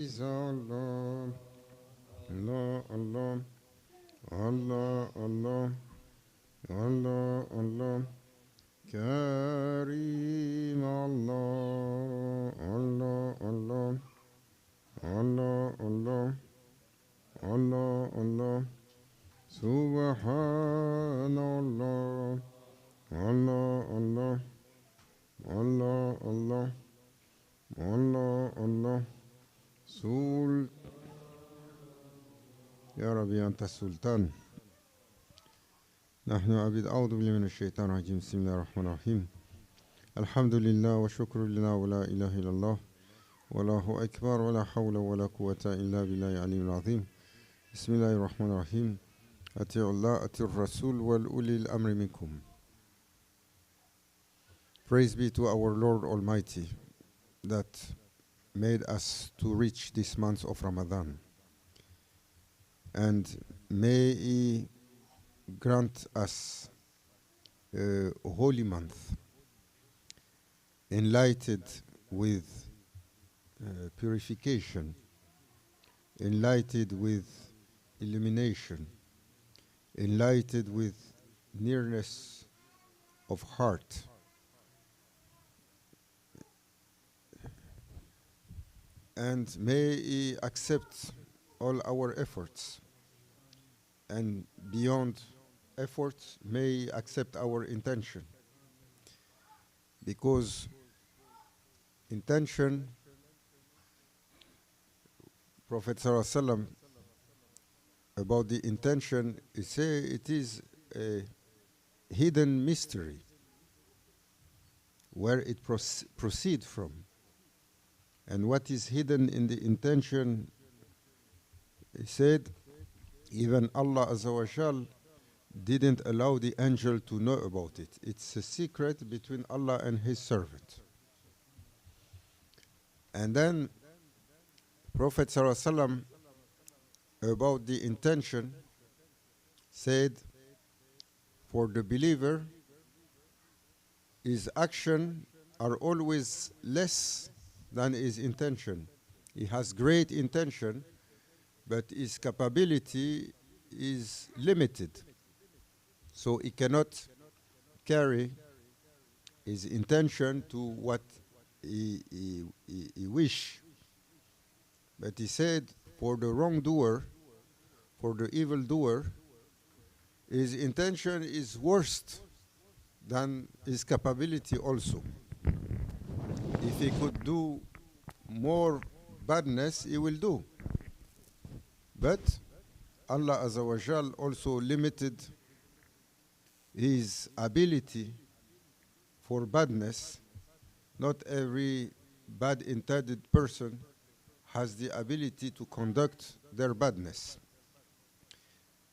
Allah, Allah, Allah, Allah, Allah, Allah, Allah, Kareem Allah, Allah, Allah, Allah, Allah, Allah, Allah, Subhanallah, Allah, Allah, Allah, Allah, Allah, Allah, Sul. يا ربي أنت السلطان. نحن عبيد أعوذ بالله من الشيطان الرجيم. بسم الله الرحمن الرحيم. الحمد لله وشكر لله ولا إله إلا الله والله أكبر ولا حول ولا قوة إلا بالله العلي العظيم. بسم الله الرحمن الرحيم. أطيعوا الله أطيعوا الرسول والأولي الأمر منكم. Praise be to our Lord Almighty that made us to reach this month of Ramadan. And may He grant us a holy month, enlightened with purification, enlightened with illumination, enlightened with nearness of heart. And may He accept all our efforts, and beyond efforts, may He accept our intention. Because intention, Prophet ﷺ, about the intention, he say it is a hidden mystery, where it proceed from. And what is hidden in the intention, he said, even Allah Azza wa Jal didn't allow the angel to know about it. It's a secret between Allah and His servant. And then Prophet ﷺ about the intention said, for the believer, his action are always less than his intention. He has great intention, but his capability is limited. So he cannot carry his intention to what he wish. But he said, for the wrongdoer, for the evildoer, his intention is worse than his capability also. If he could do more badness, he will do. But Allah Azza wa Jal also limited his ability for badness. Not every bad-intended person has the ability to conduct their badness.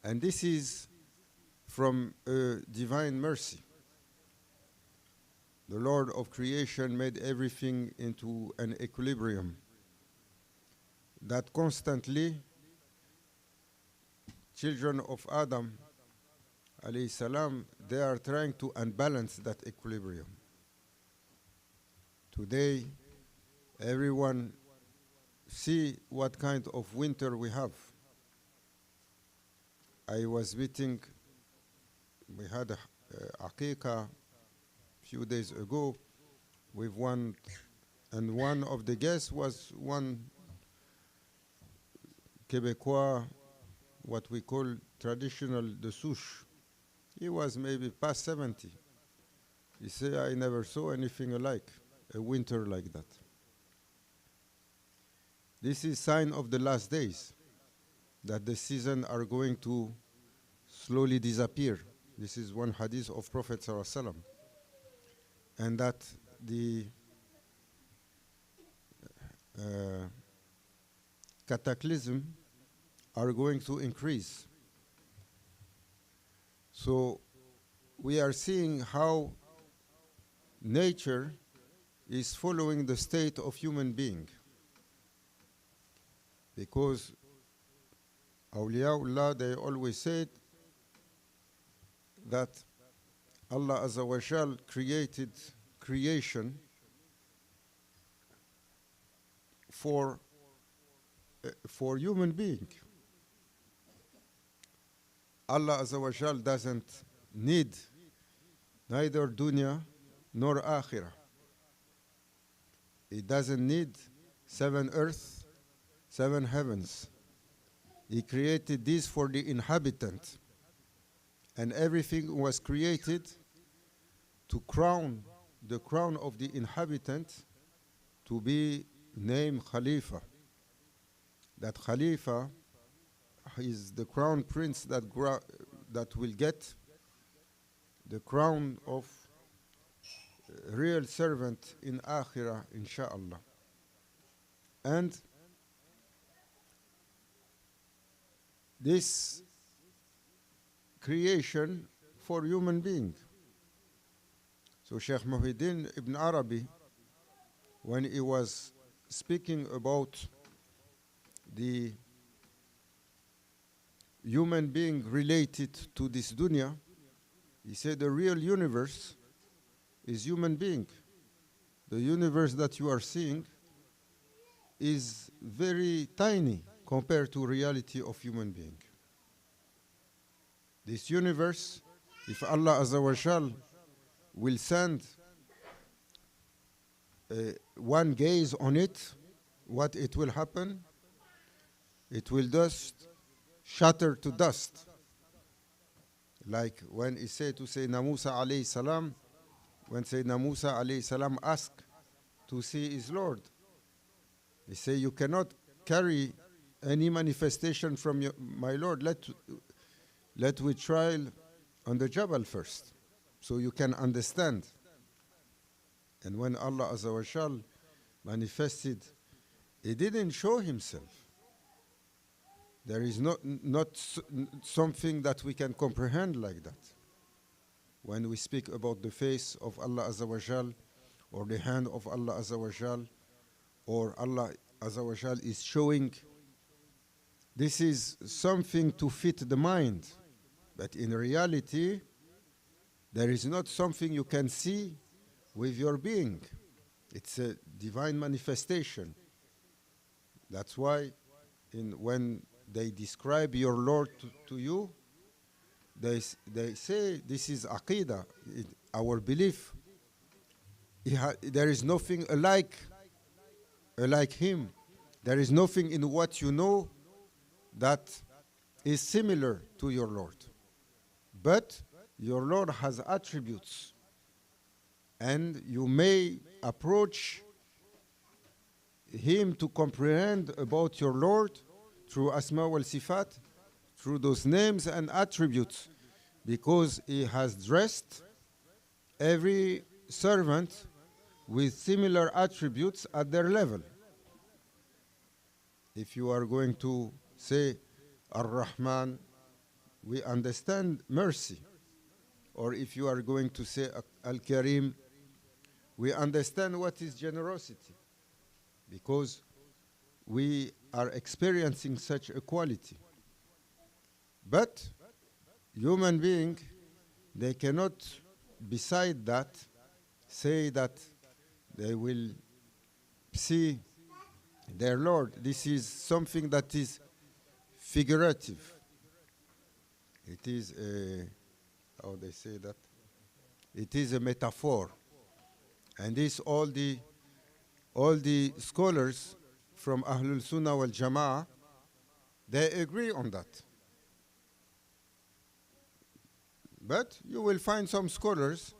And this is from a divine mercy. The Lord of creation made everything into an equilibrium that constantly children of Adam alayhi salam, they are trying to unbalance that equilibrium. Today, everyone see what kind of winter we have. I was meeting, we had a aqiqah few days ago with one, and one of the guests was one Quebecois, what we call traditional de souche. He was maybe past 70. He said, I never saw anything alike, a winter like that. This is sign of the last days, that the seasons are going to slowly disappear. This is one hadith of Prophet ﷺ. And that the cataclysm are going to increase. So we are seeing how nature is following the state of human being. Because Awliyaullah, they always said that Allah Azza wa Jal created creation for for human being. Allah Azza wa Jal doesn't need neither dunya nor akhirah. He doesn't need 7 earths, 7 heavens. He created these for the inhabitant. And everything was created to crown the crown of the inhabitant to be named Khalifa. That Khalifa is the crown prince that will get the crown of real servant in Akhirah, inshallah. And this creation for human being. So Sheikh Muhyiddin Ibn Arabi, when he was speaking about the human being related to this dunya, he said the real universe is human being. The universe that you are seeing is very tiny compared to reality of human being. This universe, if Allah Azza wa Jal will send one gaze on it, what it will happen? It will just shatter to dust. Like when he said to Sayyidina Musa alayhi salam, when Sayyidina Musa alayhi salam asked to see his Lord, he said, you cannot carry any manifestation from my Lord. Let we try on the Jabal first, so you can understand. And when Allah Azza wa Jal manifested, He didn't show Himself. There is not something that we can comprehend like that. When we speak about the face of Allah Azza wa Jal, or the hand of Allah Azza wa Jal, or Allah Azza wa Jal is showing, this is something to fit the mind. But in reality, there is not something you can see with your being. It's a divine manifestation. That's why when they describe your Lord to you, they say this is Aqidah, our belief. There is nothing alike Him. There is nothing in what you know that is similar to your Lord. But your Lord has attributes, and you may approach Him to comprehend about your Lord through Asma wal Sifat, through those names and attributes, because He has dressed every servant with similar attributes at their level. If you are going to say Ar-Rahman, we understand mercy. Or if you are going to say Al-Karim, we understand what is generosity, because we are experiencing such a quality. But human being, they cannot, beside that, say that they will see their Lord. This is something that is figurative. It is how they say that? It is a metaphor. And this all the scholars from Ahlul Sunnah wal Jama'ah, they agree on that. But you will find some scholars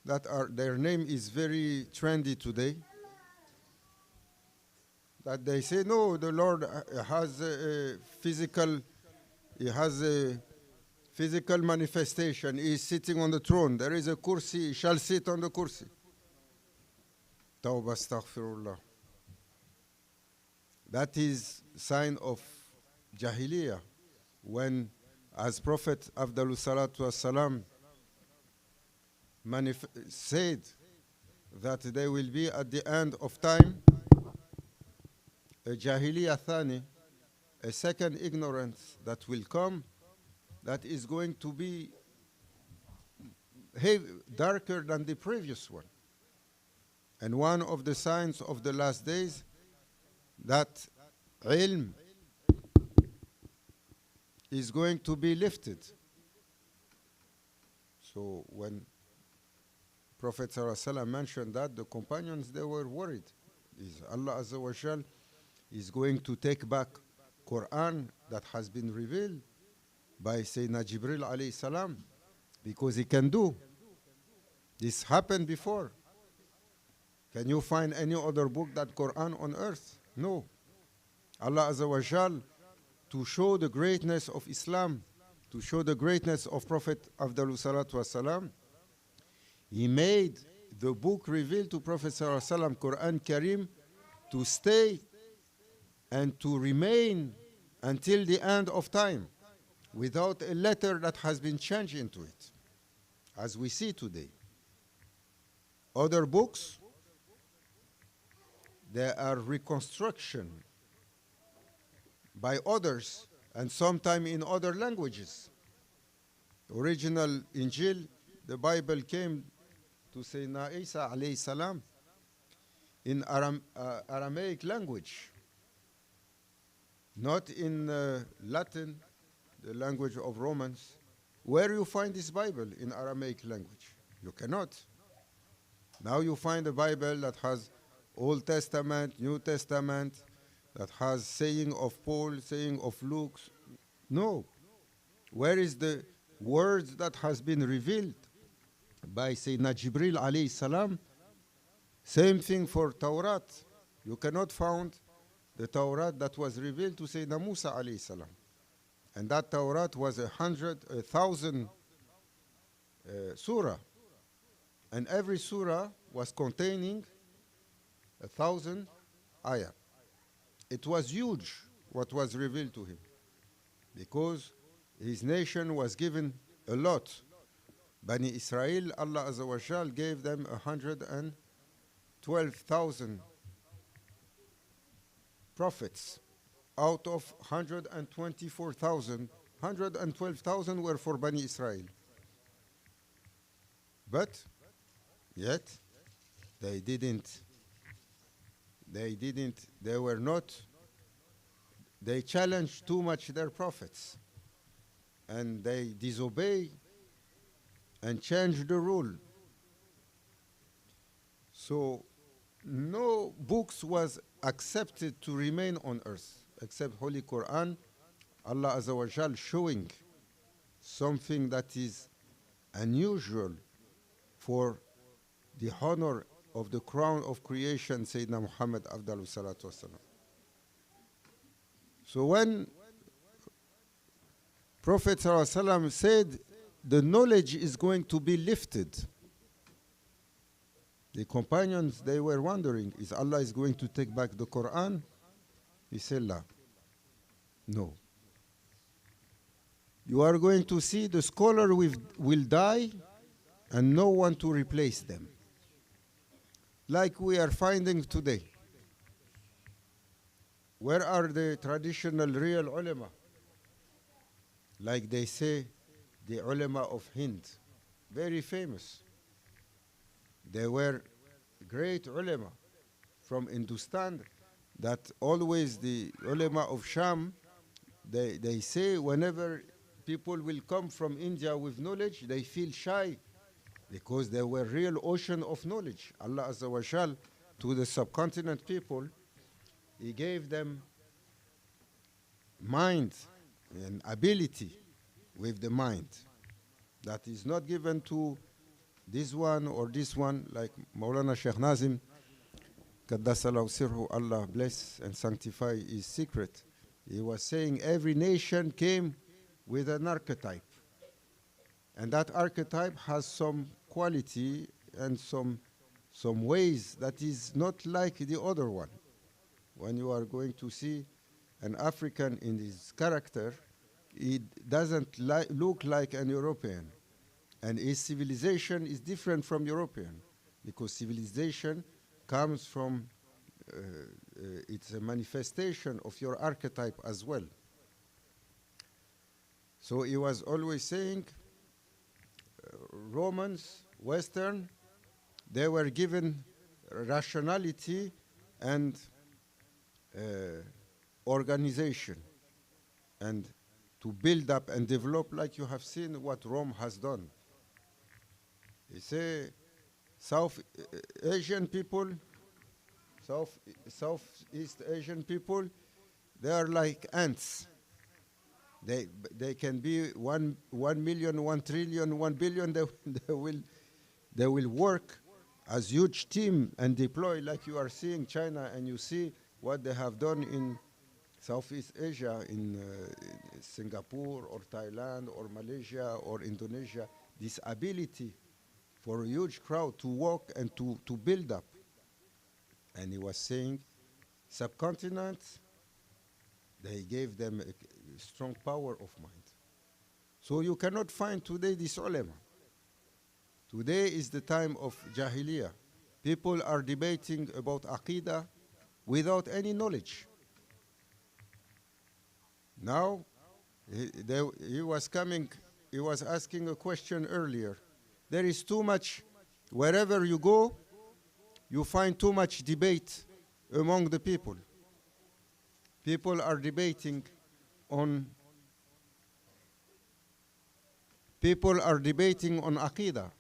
that their name is very trendy today, that they say, no, the Lord has a physical manifestation. He is sitting on the throne. There is a kursi. He shall sit on the kursi. Tawbah, astaghfirullah. That is sign of Jahiliyyah. When, as Prophet Afdalu Salatu Wassalam said that there will be at the end of time a Jahiliyyah Thani, a second ignorance that will come, that is going to be darker than the previous one. And one of the signs of the last days, that ilm is going to be lifted. So when Prophet ﷺ mentioned that, the companions, they were worried. Is Allah Azza wa Jal is going to take back Quran that has been revealed by Sayyidina Jibril alayhi salam, because he can do. This happened before. Can you find any other book that Quran on earth? No. Allah Azza wa Jal, to show the greatness of Islam, to show the greatness of Prophet Afdalu Salatu Wasalam, he made the book revealed to Prophet Sallallahu Alaihi Wasallam, Quran Kareem, to stay and to remain until the end of time, without a letter that has been changed into it, as we see today. Other books, they are reconstruction by others, and sometimes in other languages. Original Injil, the Bible came to Sayyidina Isa alayhi salam in Aramaic language, not in Latin, the language of Romans. Where you find this Bible in Aramaic language? You cannot. Now you find a Bible that has Old Testament, New Testament, that has saying of Paul, saying of Luke. No. Where is the words that has been revealed by Sayyidina Jibril alayhi salam? Same thing for Tawrat. You cannot find the Tawrat that was revealed to Sayyidina Musa alayhi salam. And that Tawrat was 1,000 surah. And every surah was containing 1,000 ayah. It was huge what was revealed to him, because his nation was given a lot. Bani Israel, Allah Azza wa Jal gave them 112,000 prophets. Out of 124,000, 112,000 were for Bani Israel. But yet they were not, they challenged too much their prophets, and they disobey and change the rule. So no books was accepted to remain on earth except Holy Quran. Allah Azza wa Jal showing something that is unusual for the honor of the crown of creation, Sayyidina Muhammad Afdalu Salatu Wasalam. So when Prophet ﷺ said the knowledge is going to be lifted, the companions, they were wondering, is Allah is going to take back the Quran? He said, La. No. You are going to see the scholar will die and no one to replace them, like we are finding today. Where are the traditional real ulama? Like they say, the ulama of Hind, very famous. They were great ulama from Hindustan, that always the ulama of Sham, they say whenever people will come from India with knowledge, they feel shy, because they were real ocean of knowledge. Allah Azza wa Jal, to the subcontinent people, He gave them mind and ability with the mind that is not given to this one or this one, like Maulana Sheikh Nazim, Qaddasallahu sirhu, Allah bless and sanctify his secret. He was saying every nation came with an archetype. And that archetype has some quality and some ways that is not like the other one. When you are going to see an African in his character, it doesn't look like an European. And his civilization is different from European, because civilization comes from, it's a manifestation of your archetype as well. So he was always saying, Romans, Western, they were given rationality and organization and to build up and develop, like you have seen what Rome has done. You say South Asian people, Southeast Asian people, they are like ants. They can be 1 million, 1 trillion, 1 billion. They will work as huge team and deploy, like you are seeing China, and you see what they have done in Southeast Asia, in Singapore or Thailand or Malaysia or Indonesia. This ability for a huge crowd to walk and to build up. And he was saying, subcontinents, they gave them a strong power of mind. So you cannot find today this ulama. Today is the time of Jahiliyyah. People are debating about Aqidah without any knowledge. Now, he was asking a question earlier. There is too much, wherever you go, you find too much debate among the people. People are debating on Aqidah.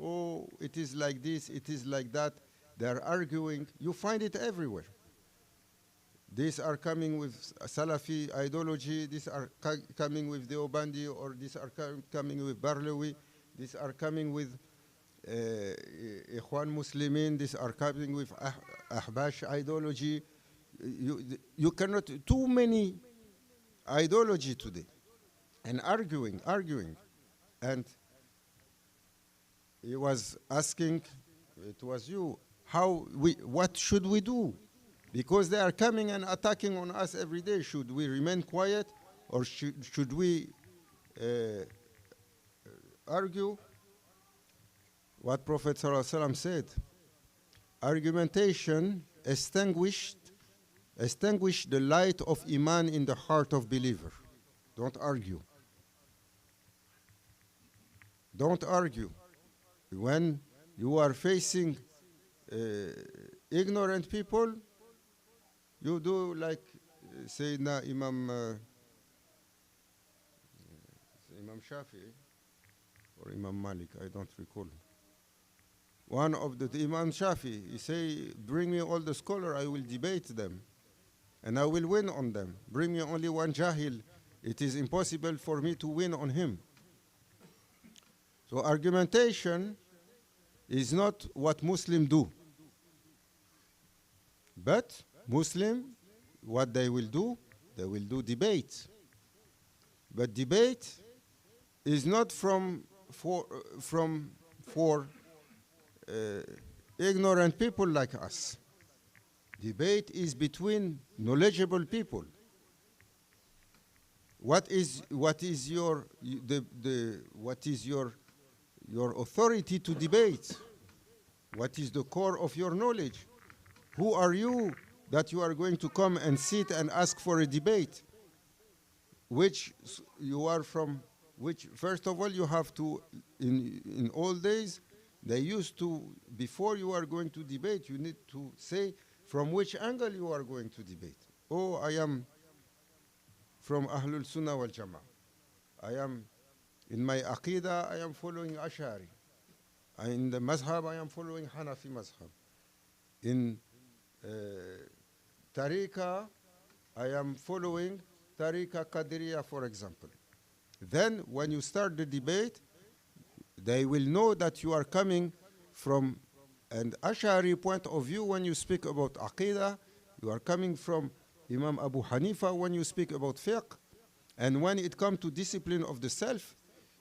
Oh, it is like this, it is like that. They are arguing. You find it everywhere. These are coming with Salafi ideology. These are coming with Deobandi, or these are coming with Barlawi. These are coming with Ikhwan Muslimin. These are coming with Ahbash ideology. You cannot, too many ideology today, and arguing. And he was asking, it was you, what should we do? Because they are coming and attacking on us every day. Should we remain quiet, or should we argue? What Prophet ﷺ said, argumentation extinguish the light of Iman in the heart of believer. Don't argue. Don't argue. When you are facing ignorant people, you do like Sayyidina Imam Shafi'i or Imam Malik, I don't recall. One of the Imam Shafi'i, he say, bring me all the scholars, I will debate them, and I will win on them. Bring me only one Jahil, it is impossible for me to win on him. So argumentation is not what Muslims do. But Muslim, what they will do debate. But debate is not for ignorant people like us. Debate is between knowledgeable people. What is your authority to debate? What is the core of your knowledge? Who are you that you are going to come and sit and ask for a debate? Which you are from, which, first of all, you have to, in old days, they used to, before you are going to debate, you need to say from which angle you are going to debate. Oh, I am from Ahlul Sunnah wal Jama'ah. I am, in my Aqidah, I am following Ash'ari. In the Mazhab, I am following Hanafi Mazhab. In Tariqa, I am following Tariqa Qadiriya, for example. Then, when you start the debate, they will know that you are coming from an Ash'ari point of view when you speak about Aqidah. You are coming from Imam Abu Hanifa when you speak about fiqh. And when it comes to discipline of the self,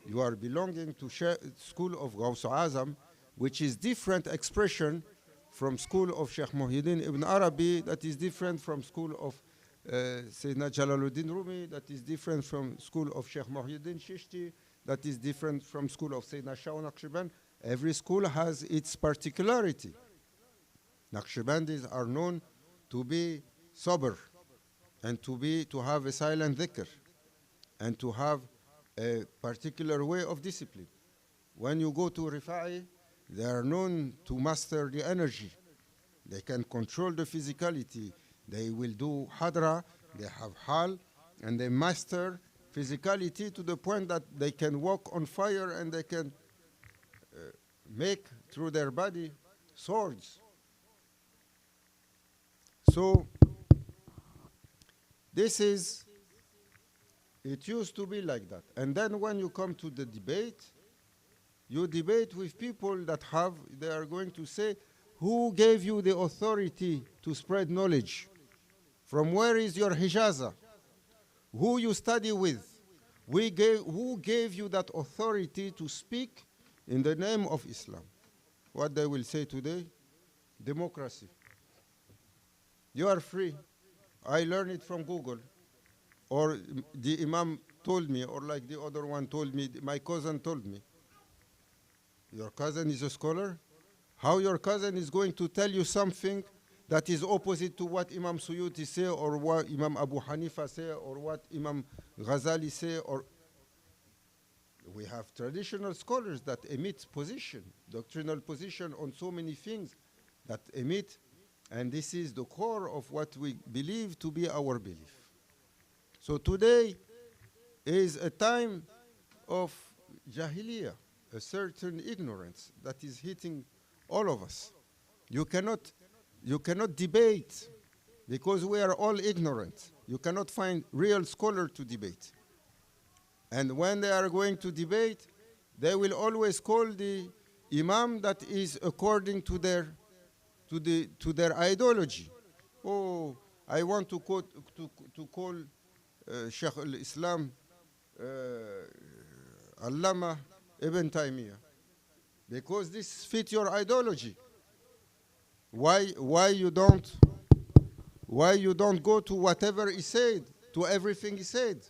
you are belonging to school of Ghaus Azam, which is different expression from school of Sheikh Muhyiddin Ibn Arabi, that is different from school of Sayyidina Jalaluddin Rumi, that is different from school of Sheikh Muhyiddin Chishti, that is different from school of Sayyidina Shah Naqshband. Every school has its particularity. Naqshbandis are known to be sober and to have a silent dhikr and to have a particular way of discipline. When you go to Rifa'i, they are known to master the energy. They can control the physicality. They will do hadra They have hal, and they master physicality to the point that they can walk on fire and they can make through their body swords. So this is, it used to be like that. And then when you come to the debate, you debate with people that have, they are going to say, who gave you the authority to spread knowledge? From where is your hijaza? Who you study with? Who gave you that authority to speak in the name of Islam? What they will say today? Democracy. You are free. I learned it from Google. Or the Imam told me, or like the other one told me, my cousin told me. Your cousin is a scholar? How your cousin is going to tell you something that is opposite to what Imam Suyuti say, or what Imam Abu Hanifa say, or what Imam Ghazali say, or we have traditional scholars that emit position, doctrinal position on so many things that emit, and this is the core of what we believe to be our belief. So today is a time of jahiliyyah, a certain ignorance that is hitting all of us. You cannot debate because we are all ignorant. You cannot find real scholar to debate. And when they are going to debate, they will always call the imam that is according to their ideology. Oh, I want to call Sheikh al-Islam Allama Ibn Taymiyyah because this fits your ideology. Why you don't go to whatever he said, to everything he said?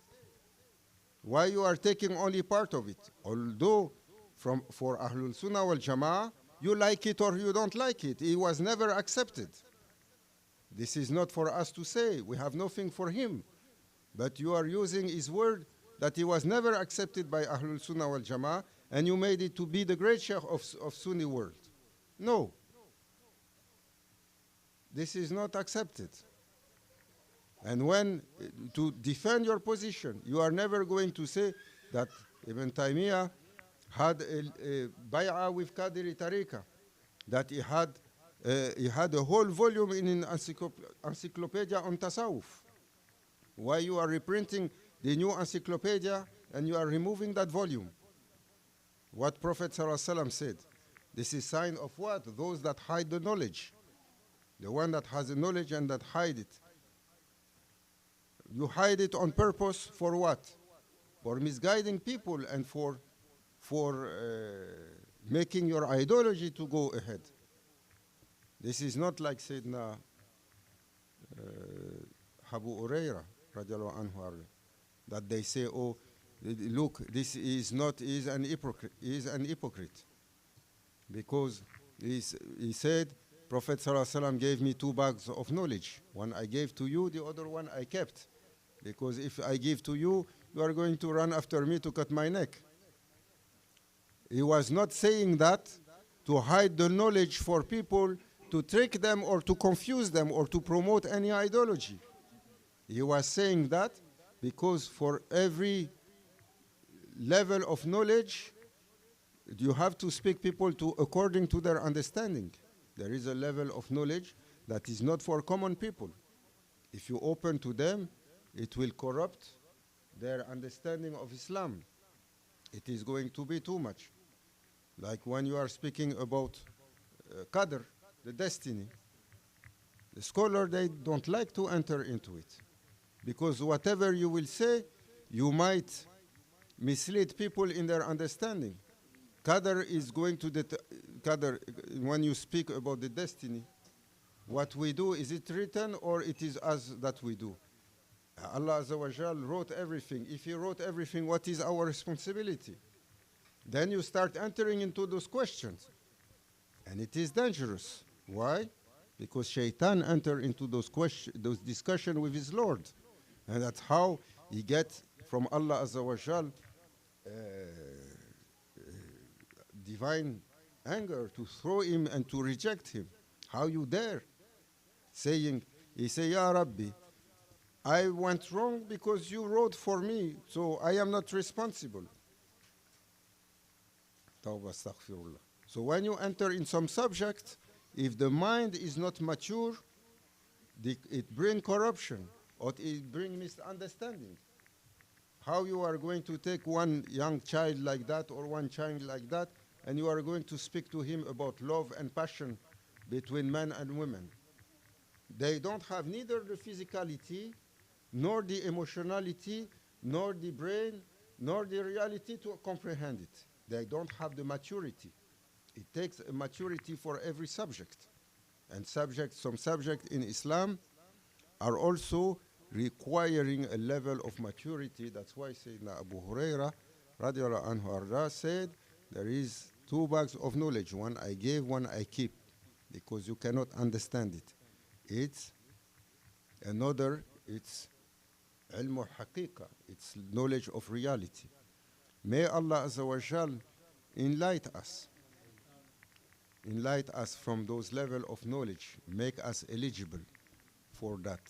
Why you are taking only part of it? Although for Ahlul Sunnah wal Jama'ah, you like it or you don't like it. He was never accepted. This is not for us to say. We have nothing for him. But you are using his word that he was never accepted by Ahlul Sunnah wal Jama'ah, and you made it to be the great Sheikh of Sunni world. No. This is not accepted. And when, to defend your position, you are never going to say that Ibn Taymiyyah had a bay'ah with Qadiri Tariqa, that he had a whole volume in an encyclopedia on Tasawwuf. Why you are reprinting the new encyclopedia and you are removing that volume? What Prophet ﷺ said, this is sign of what? Those that hide the knowledge. The one that has the knowledge and that hide it. You hide it on purpose for what? For misguiding people and for making your ideology to go ahead. This is not like Sayyidina Abu Hurairah radiallahu anhu, that they say, oh, look, this is not, he is an hypocrite. Because he said, Prophet ﷺ gave me 2 bags of knowledge. One I gave to you, the other one I kept. Because if I give to you, you are going to run after me to cut my neck. He was not saying that to hide the knowledge for people, to trick them or to confuse them or to promote any ideology. He was saying that because for every level of knowledge, you have to speak people to according to their understanding. There is a level of knowledge that is not for common people. If you open to them, it will corrupt their understanding of Islam. It is going to be too much. Like when you are speaking about Qadr, the destiny, the scholar, they don't like to enter into it. Because whatever you will say, you might mislead people in their understanding. Qadr is going to, Qadr, when you speak about the destiny, what we do, is it written or it is us that we do? Allah Azza wa Jal wrote everything. If He wrote everything, what is our responsibility? Then you start entering into those questions. And it is dangerous. Why? Because Shaitan enter into those discussions with his Lord. And that's how he gets from Allah Azza wa Jal divine anger to throw him and to reject him. How you dare? Saying, he say, Ya Rabbi, I went wrong because you wrote for me, so I am not responsible. Tawbah, astaghfirullah. So when you enter in some subject, if the mind is not mature, it brings corruption or it brings misunderstanding. How you are going to take one young child like that or one child like that and you are going to speak to him about love and passion between men and women. They don't have neither the physicality, nor the emotionality, nor the brain, nor the reality to comprehend it. They don't have the maturity. It takes a maturity for every subject. And some subjects in Islam are also requiring a level of maturity. That's why Sayyidina Abu Huraira radiallahu anhu arda said, there is two bags of knowledge. One I gave, one I keep, because you cannot understand it. It's another, it's ilm haqiqa, it's knowledge of reality. May Allah Azza wa Jal enlighten us from those level of knowledge, make us eligible for that,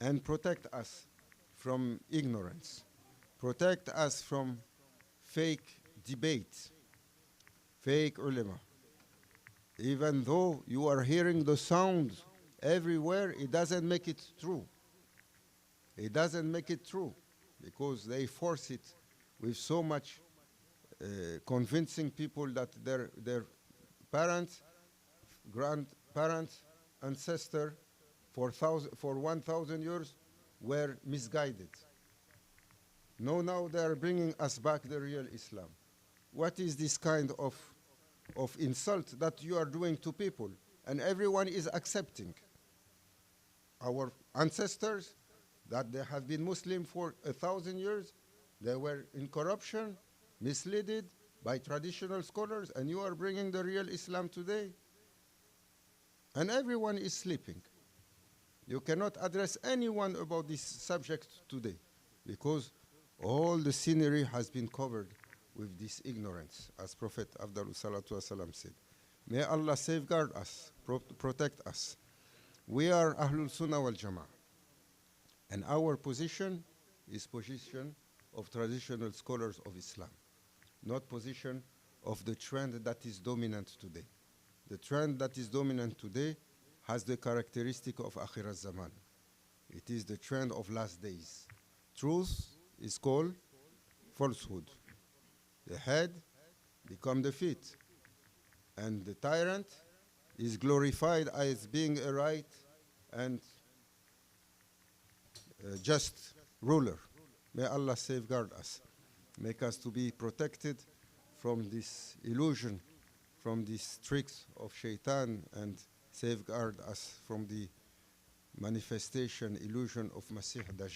and protect us from ignorance, protect us from fake debate, fake ulama. Even though you are hearing the sound everywhere, it doesn't make it true. It doesn't make it true because they force it with so much convincing people that their parents, grandparents, ancestors for 1,000 years were misguided. No, now they are bringing us back the real Islam. What is this kind of insult that you are doing to people? And everyone is accepting. Our ancestors, that they have been Muslim for 1,000 years, they were in corruption, misled by traditional scholars, and you are bringing the real Islam today. And everyone is sleeping. You cannot address anyone about this subject today because all the scenery has been covered with this ignorance, as Prophet Afdalu Salatu Wasalam said. May Allah safeguard us, protect us. We are Ahlul Sunnah wal Jama'ah. And our position is position of traditional scholars of Islam, not position of the trend that is dominant today. The trend that is dominant today has the characteristic of Akhir al-Zaman. It is the trend of last days. Truth is called falsehood. The head become the feet. And the tyrant is glorified as being a right and just ruler. May Allah safeguard us. Make us to be protected from this illusion, from these tricks of shaitan, and safeguard us from the manifestation, illusion of Masih Dajjal.